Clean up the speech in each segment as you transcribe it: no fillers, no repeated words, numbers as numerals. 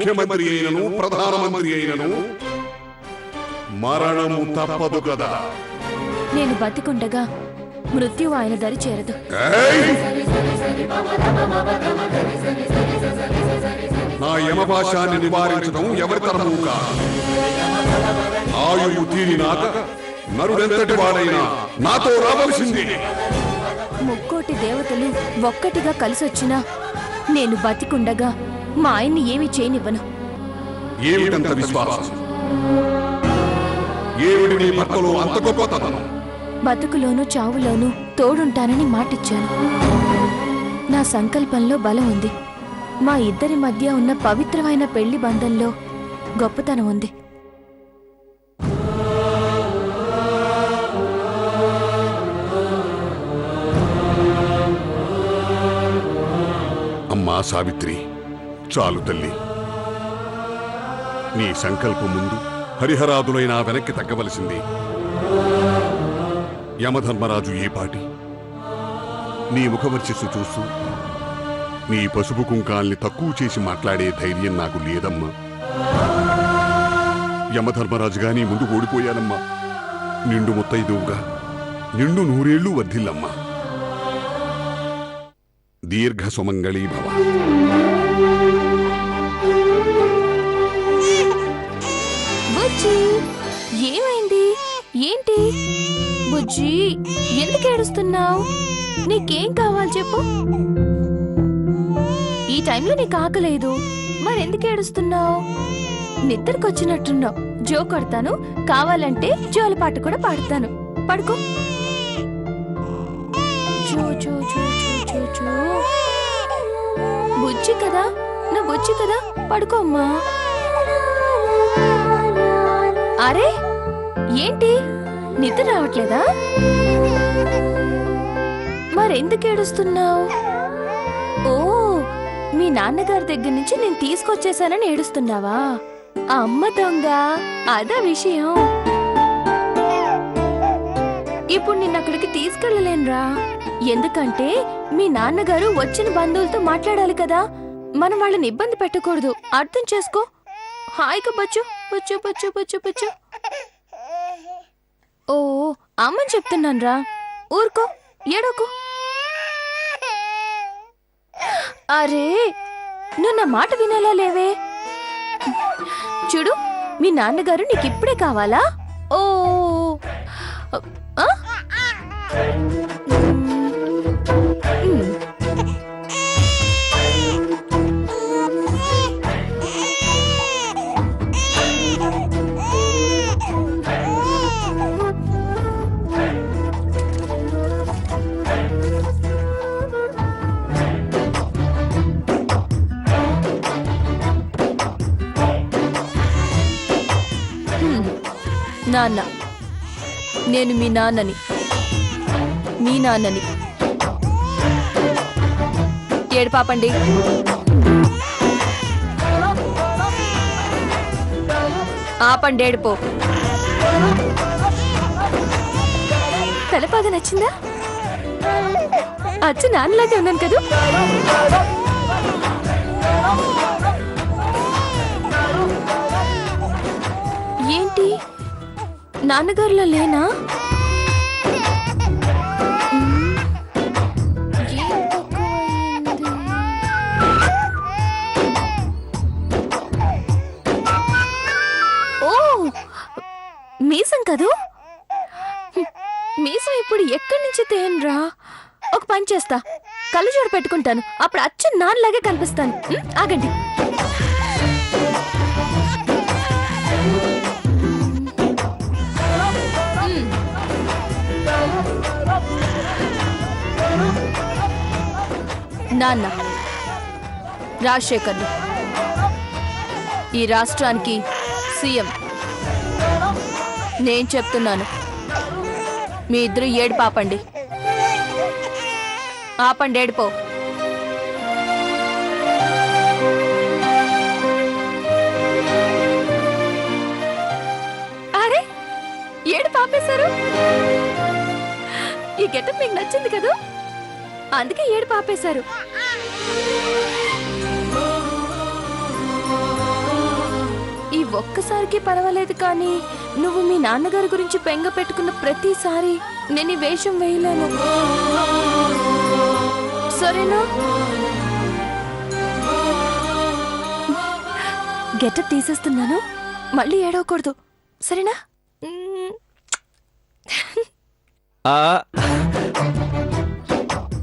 ముఖ్యమంత్రి అయినను ప్రధానమంత్రి అయినను మరణము తప్పదు కదా. నేను బతికుండగా మృత్యువు ఆయన దరి చేరదు. నా యమభాషాన్ని నివారించడం ఎవరి తరము కాదు. ఆయువు తీరినాక నరుడెంతటి వాడైనా నాతో రావలసింది. ముక్కోటి దేవతలు ఒక్కటిగా కలిసొచ్చినా నేను బతికుండగా మా ఆయన్ని ఏమీ చేయనివ్వను. ఏమిటంత విశ్వాసం? ఏమిటి నీ భర్తలో అంత గొప్పతనం? బతుకులోనూ చావులోనూ తోడుంటానని మాటిచ్చాను. నా సంకల్పంలో బలం ఉంది. మా ఇద్దరి మధ్య ఉన్న పవిత్రమైన పెళ్లి బంధంలో గొప్పతనం ఉంది. అమ్మా సావిత్రి, చాలు తల్లి. నీ సంకల్పం ముందు హరిహరాదులైనా వెనక్కి తగ్గవలసింది. యమధర్మరాజు ఏ పాటి నీ ముఖవర్చస్సు చూస్తూ నీ పసుపు కుంకాల్ని తక్కువ చేసి మాట్లాడే ధైర్యం నాకు లేదమ్మా. యమధర్మరాజుగా నీ ముందు ఓడిపోయానమ్మా. నిండు ముత్తైదువుగా నిండు నూరేళ్లు వర్ధిల్లమ్మా. దీర్ఘ సుమంగళీ భవ. బుజ్జి, ఏమైంది? ఏంటి బుజ్జి, ఎందుకు ఏడుస్తున్నావు? నీకేం కావాలి చెప్పు. ఈ టైంలో నీకు ఆకలేదు, మరెందుకు ఏడుస్తున్నావు? నిద్రకొచ్చినట్టున్నావు. జో కొడతాను, కావాలంటే జోలపాట కూడా పాడతాను. పడుకో. జో జో జో జో జో జో. బుజ్జి కదా, నా బుజ్జి కదా, పడుకో అమ్మా. అరే ఏంటి, నిద్ర రావట్లేదా? మరెందుకు ఏడుస్తున్నావు? ఓ, మీ నాన్నగారి దగ్గర నుంచి నేను తీసుకొచ్చేసానని ఏడుస్తున్నావా? అమ్మ దొంగ, అదా విషయం. ఇప్పుడు నిన్న అక్కడికి తీసుకెళ్ళలేనురా. ఎందుకంటే మీ నాన్నగారు వచ్చిన బంధువులతో మాట్లాడాలి కదా. మనం వాళ్ళని ఇబ్బంది పెట్టకూడదు, అర్థం చేసుకో. హాయిగా బచ్చు బచ్చు బచ్చు బచ్చు బచ్చు. ఓ, అమ్మని చెప్తున్నాను రా, ఊరుకో, ఏడోకో. అరే, నువ్వు నా మాట వినేలా లేవే. చూడు, మీ నాన్నగారు నీకు ఇప్పుడే కావాలా? ఓ నాన్న, నేను మీ నాన్నని, మీ నాన్నని. ఏడు పాపండి. ఆపండి ఏడుపో. తలపాద నచ్చిందా? అచ్చ నాన్నలాగే ఉన్నాను కదా. ఏంటి, నాన్నగారులో లేనా? ఓ, మీసం కదూ. మీసం ఇప్పుడు ఎక్కడి నుంచి తేనరా? ఒక పని చేస్తా, కళ్ళజోడు పెట్టుకుంటాను, అప్పుడు అచ్చు నాన్నలాగే కనిపిస్తాను. ఆగండి. నాన్న రాజశేఖర్లు, ఈ రాష్ట్రానికి సీఎం. నేను చెప్తున్నాను, మీ ఇద్దరు ఏడు పాపండి. ఆపండి ఏడుపో. అరే, ఏడు పాపేశారు. ఈ గెటప్ మీకు నచ్చింది కదా, అందుకే ఏడు పాపేశారు. ఒక్కసారికి పర్వాలేదు, కానీ నువ్వు మీ నాన్నగారి గురించి బెంగ పెట్టుకున్న ప్రతిసారి నేను ఈ వేషం వేయలేను. సరేనా? గెటప్ తీసేస్తున్నాను, మళ్ళీ ఏడవకూడదు, సరేనా?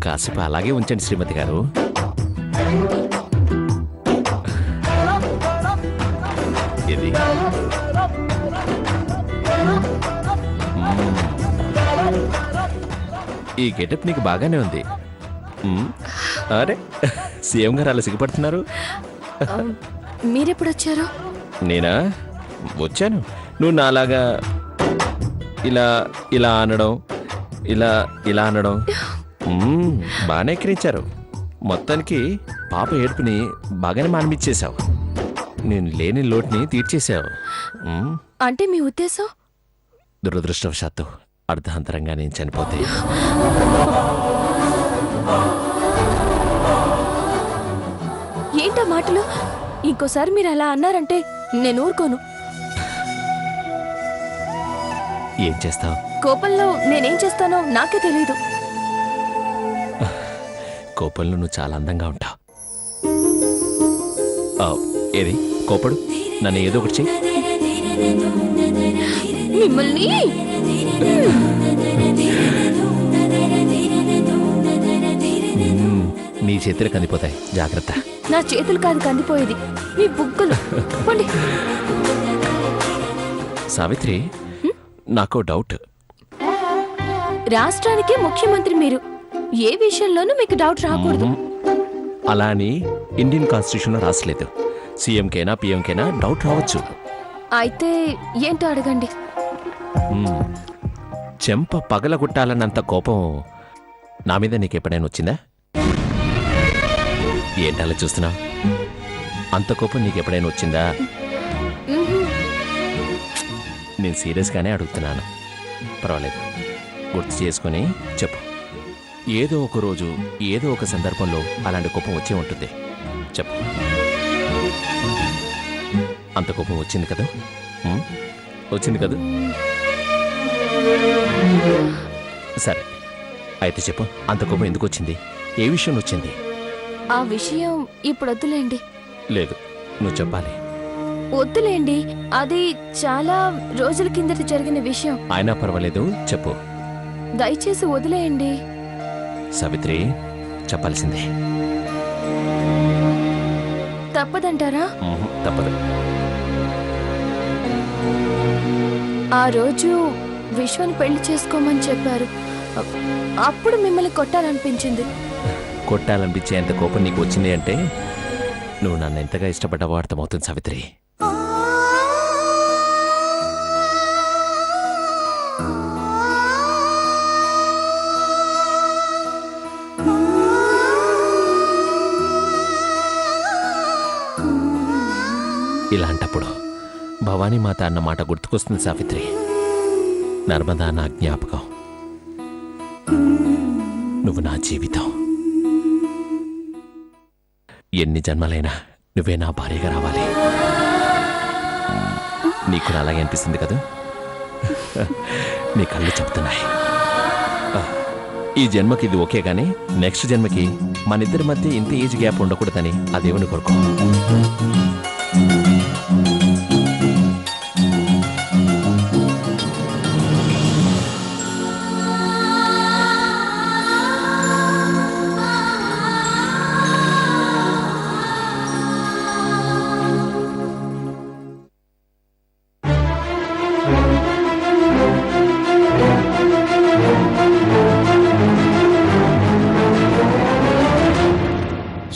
కాసేపు అలాగే ఉంచండి శ్రీమతి గారు. ఇది ఈ గెటప్ నీకు బాగానే ఉంది. అరే సీఎం గారు అలా సిగ్గుపడుతున్నారు. మీరెప్పుడొచ్చారు? నేనా వచ్చాను. నువ్వు నాలాగా ఇలా ఇలా అనడం, ఇలా ఇలా అనడం బాగానే ఎక్కిరించారు. మొత్తానికి పాప ఏడుపుని బాగానే మానిపించేశావు. నేను లేని లోటుని తీర్చేశావు. అంటే మీ ఉద్దేశం? దురదృష్టవశాత్తు అర్ధాంతరంగా నేను చనిపోతే ఏంటా మాటలు? ఇంకోసారి మీరు అలా అన్నారంటే నేను ఊరుకోను. ఏం చేస్తావు? కోపంలో నేనేం చేస్తానో నాకే తెలీదు. కోపంలో నువ్వు చాలా అందంగా ఉంటావు. ఏది కోపడు, నన్ను ఏదో ఒకటి చెయ్యి. మిమ్మల్ని నీ చేతులు కందిపోతాయి, జాగ్రత్త. నా చేతులు కాదు కందిపోయేది, మీ బుగ్గలు. పోండి. సావిత్రి, నాకు డౌట్. రాష్ట్రానికి ముఖ్యమంత్రి మీరు, ఏ విషయంలోనూ మీకు డౌట్ రాకూడదు. అలా అని ఇండియన్ కాన్స్టిట్యూషన్లో రాసలేదు. సీఎంకైనా పిఎంకైనా డౌట్ రావచ్చు. అయితే ఏంటో అడగండి. చెంప పగలగొట్టాలన్నంత కోపం నా మీద నీకెప్పుడైనా వచ్చిందా? ఏంటలా చూస్తున్నావు? అంత కోపం నీకెప్పుడైనా వచ్చిందా? నేను సీరియస్గానే అడుగుతున్నాను. పర్వాలేదు, గుర్తు చేసుకుని చెప్పు. ఏదో ఒక రోజు ఏదో ఒక సందర్భంలో అలాంటి కోపం వచ్చే ఉంటుంది. చెప్పు. అంత కోపం వచ్చింది కదా? వచ్చింది కదా? సరే, అయితే చెప్పు, అంత కోపం ఎందుకు వచ్చింది? ఏ విషయం వచ్చింది? ఆ విషయం ఇప్పుడు వద్దులేండి. లేదు, నువ్వు చెప్పాలి. వద్దులేండి, అది చాలా రోజుల కిందట జరిగిన విషయం. అయినా పర్వాలేదు, చెప్పు. దయచేసి వదిలేయండి. సావిత్రి, చెప్పాల్సిందే. తప్పదంటారా? తప్పదు. ఆ రోజు విశ్వని పెళ్లి చేసుకోమని చెప్పారు. అప్పుడు మిమ్మల్ని కొట్టాలనిపించింది. కొట్టాలనిపించేంత కోపం నీకు వచ్చింది అంటే నువ్వు నన్ను ఎంతగా ఇష్టపడ్డావో అర్థమవుతుంది సావిత్రి. ఇలాంటప్పుడు భవానీ మాత అన్న మాట గుర్తుకొస్తుంది సావిత్రి. నర్మదా నా జ్ఞాపకం, నువ్వు నా జీవితం. ఎన్ని జన్మలైనా నువ్వే నా భార్యగా రావాలి. నీకు అలాగే అనిపిస్తుంది కదా? నీ కళ్ళు చెప్తున్నాయి. ఈ జన్మకి ఇది ఓకే గానీ నెక్స్ట్ జన్మకి మనిద్దరి మధ్య ఇంత ఏజ్ గ్యాప్ ఉండకూడదని ఆ దేవుని కోరుకో.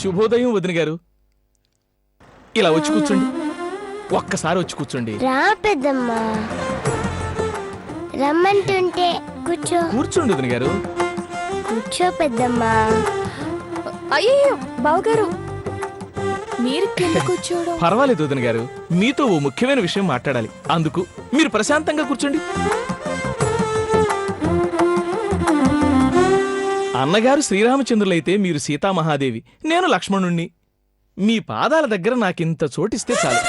శుభోదయం వదిన గారు. ఇలా వచ్చి కూర్చోండి, ఒక్కసారి వచ్చి కూర్చోండి. రా పెద్దమ్మా, రమ్మంటుంటే కూర్చో. కూర్చోండి వదిన గారు. కూర్చో పెద్దమ్మా. అయ్యో బావగారు, మీరు కింద కూర్చోవడం. పర్వాలేదు వదిన గారు, మీతో ఓ ముఖ్యమైన విషయం మాట్లాడాలి. అందుకు మీరు ప్రశాంతంగా కూర్చోండి. అన్నగారు శ్రీరామచంద్రులైతే మీరు సీతామహాదేవి, నేను లక్ష్మణుణ్ణి. మీ పాదాల దగ్గర నాకింత చోటిస్తే చాలు.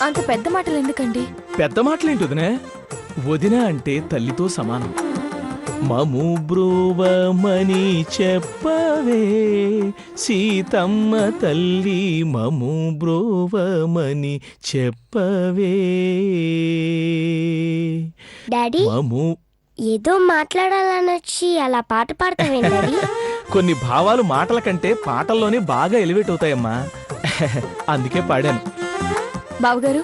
అంత పెద్ద మాటలు ఎందుకండి? పెద్ద మాటలేంటి వదినే? వదిన అంటే తల్లితో సమానం. మము బ్రోవమని చెప్పవే సీతమ్మ తల్లి, మము బ్రోవమని చెప్పవే. డాడీ మము ఏదో మాట్లాడాలని వచ్చి అలా పాట పాడతావేంటి డాడీ? కొన్ని భావాలు మాటల కంటే పాటల్లోనే బాగా ఎలివేట్ అవుతాయమ్మా. అందుకే పాడాను. బావగారు,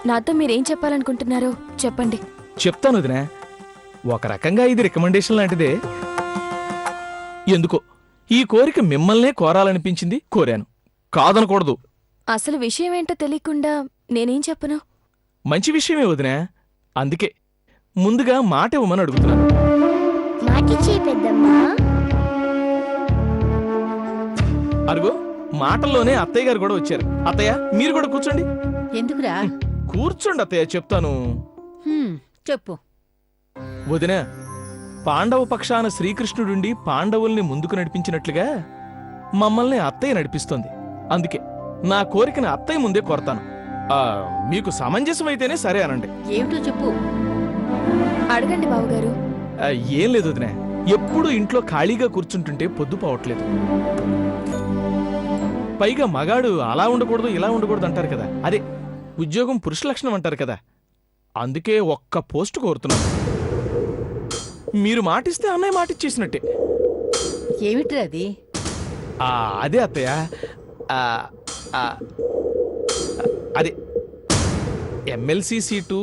నాతో మీరేం చెప్పాలనుకుంటున్నారో చెప్పండి. చెప్తాను వదినా. ఒక రకంగా ఇది రికమెండేషన్ లాంటిదే. ఎందుకో ఈ కోరిక మిమ్మల్నే కోరాలనిపించింది, కోరాను. కాదనకూడదు. అసలు విషయం ఏంటో తెలియకుండా నేనేం చెప్పను? మంచి విషయమే వదినా. అందుకే ముందుగా మాట ఇవ్వమని అడుగుతున్నాను. మాటిచ్చే పెద్దమ్మా. అరుగో మాటల్లోనే అత్తయ్య గారు కూడా వచ్చారు. అత్తయ్య మీరు కూడా కూర్చోండి. ఎందుకురా? కూర్చోండి అత్తయ్య, చెప్తాను. చెప్పు. వదినా, పాండవ పక్షాన శ్రీకృష్ణుడుండి పాండవుల్ని ముందుకు నడిపించినట్లుగా మమ్మల్ని అత్తయ్య నడిపిస్తోంది. అందుకే నా కోరికను అత్తయ్య ముందే కోరతాను. మీకు సమంజసమైతేనే సరే అనండి. ఏమిటో చెప్పు. అడగండి బావగారు. ఏం లేదు వదినా, ఎప్పుడు ఇంట్లో ఖాళీగా కూర్చుంటుంటే పొద్దు పోవట్లేదు. పైగా మగాడు అలా ఉండకూడదు ఇలా ఉండకూడదు అంటారు కదా, అదే ఉద్యోగం పురుష లక్షణం అంటారు కదా. అందుకే ఒక్క పోస్ట్ కోరుతున్నాను. మీరు మాటిస్తే అన్నయ్య మాటిచ్చేసినట్టే. ఏమిట్రా అది? అదే అత్తయ్య, అదే ఎమ్మెల్సీ సీటు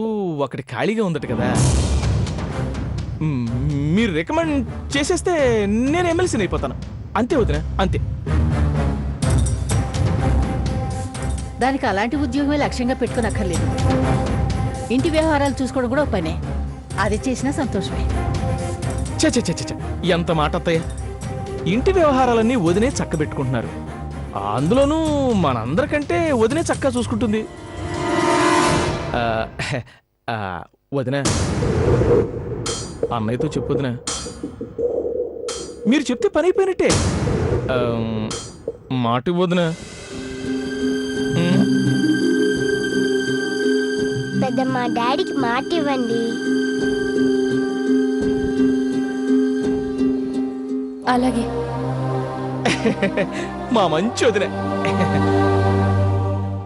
ఒకటి ఖాళీగా ఉందట కదా. మీరు రికమెండ్ చేసేస్తే నేను ఎమ్మెల్సీని అయిపోతాను. అంతే వదినా, అంతే. దానికి అలాంటి ఉద్యోగమే లక్ష్యంగా పెట్టుకునక్కర్లేదు. ఇంటి వ్యవహారాలు చూసుకోవడం కూడా ఒక పనే. అది చేసినా సంతోషమే. చ ఎంత మాట అత్తయ్య. ఇంటి వ్యవహారాలన్నీ వదినే చక్కబెట్టుకుంటున్నారు. అందులోనూ మనందరికంటే వదినే చక్కగా చూసుకుంటుంది. వదినా, అన్నయ్యతో చెప్పు వదినా. మీరు చెప్తే పని అయిపోయినట్టే. మాట వదినా. పెద్దమ్మా, డాడీకి మాట ఇవ్వండి. అలాగే. మా మంచి వదిన.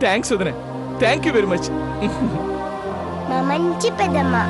థ్యాంక్స్ వదిన, థ్యాంక్ యూ వెరీ మచ్. మా మంచి పెద్దమ్మా.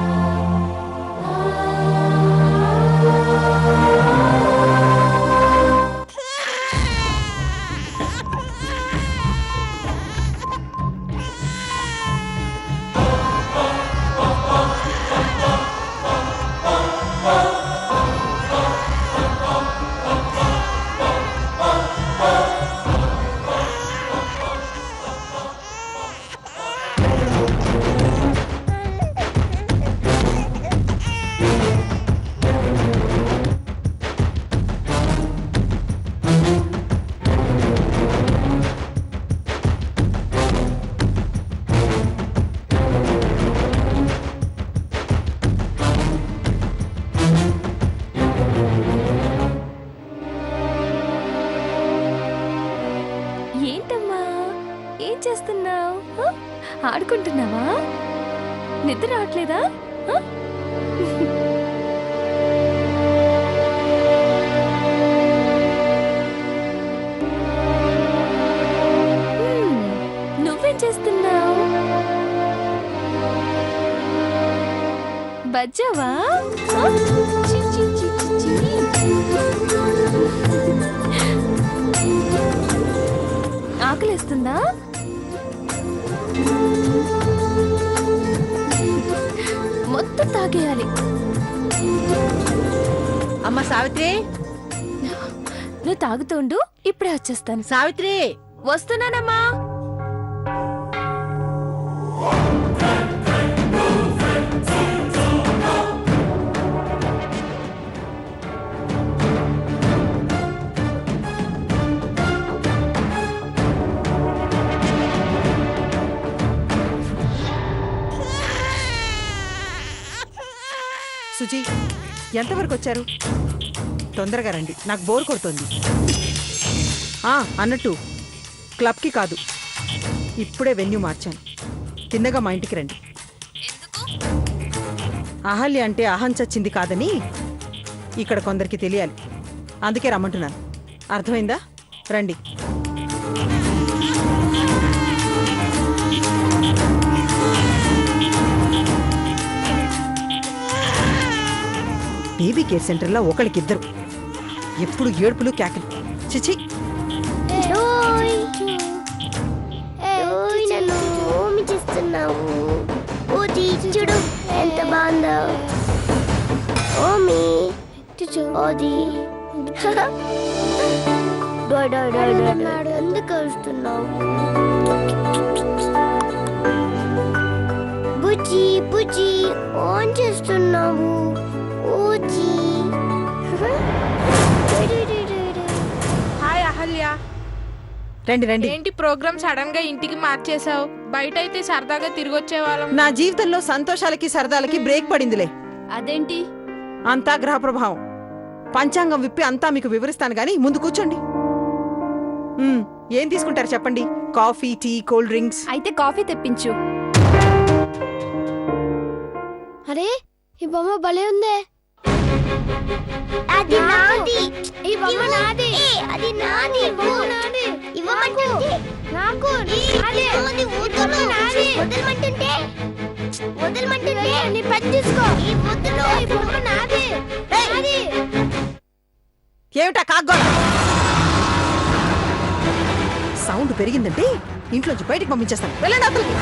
చేస్తున్నావు? ఆడుకుంటున్నావా? నిద్ర రావట్లేదా? నువ్వేం చేస్తున్నావు? బజ్జావా? ఆకలేస్తుందా? మొత్తం తాగేయాలి. అమ్మ సావిత్రి, నువ్వు తాగుతుండు, ఇప్పుడే వచ్చేస్తాను. సావిత్రి వస్తున్నానమ్మా. సుజీ, ఎంతవరకు వచ్చారు? తొందరగా రండి, నాకు బోర్ కొడుతుంది. అన్నట్టు క్లబ్కి కాదు, ఇప్పుడే వెన్యూ మార్చాను. తిన్నగా మా ఇంటికి రండి. అహల్య అంటే అహం చచ్చింది కాదని ఇక్కడ కొందరికి తెలియాలి. అందుకే రమ్మంటున్నాను. అర్థమైందా? రండి. బేబీ కేర్ సెంటర్లో ఒకళ్ళకిద్దరు, ఎప్పుడు ఏడుపులు కేకలు. చిచి. ఓయ్. ఓయ్, నన్ను ఓమి చేస్తున్నావు. ఓజీ చూడు ఎంత బాగుందో. ఓమి ఓజీ ఎందుకు వస్తున్నావు? బుజ్జి బుజ్జి ఆన్ చేస్తున్నావు. ఓజీ హాయ్ అహల్య, రండి రండి. ఏంటి ప్రోగ్రామ్ సడన్ గా ఇంటికి మార్చేశావు? బయట అయితే సరదాగా తిరిగి వచ్చేవాళ్ళం. నా జీవితంలో సంతోషాలకి సరదాలకి బ్రేక్ పడిందిలే. అదేంటి? అంతా గ్రహ ప్రభావం. పంచాంగం విప్పి అంతా మీకు వివరిస్తాను గానీ ముందు కూర్చోండి. ఏం తీసుకుంటారు చెప్పండి? Coffee, tea, cool drinks? అయితే కాఫీ తెప్పించు. అరే ఈ బొమ్మ భలే ఉందే. అది నాది. ఈ బొమ్మ నాది. అది నాది. నాది. ఇవ్వమంటుంటే నాకు నాది. అది వదలు. నాది. వదలమంటుంటే నీ పని తీసుకో. ఈ వదలు. ఈ బొమ్మ నాది. నాది. ఏమిటా కాగ్గోల? సౌండ్ పెరిగిందంటే ఇంట్లోంచి బయటికి పంపించేస్తాను. వెళ్ళండి అతనికి.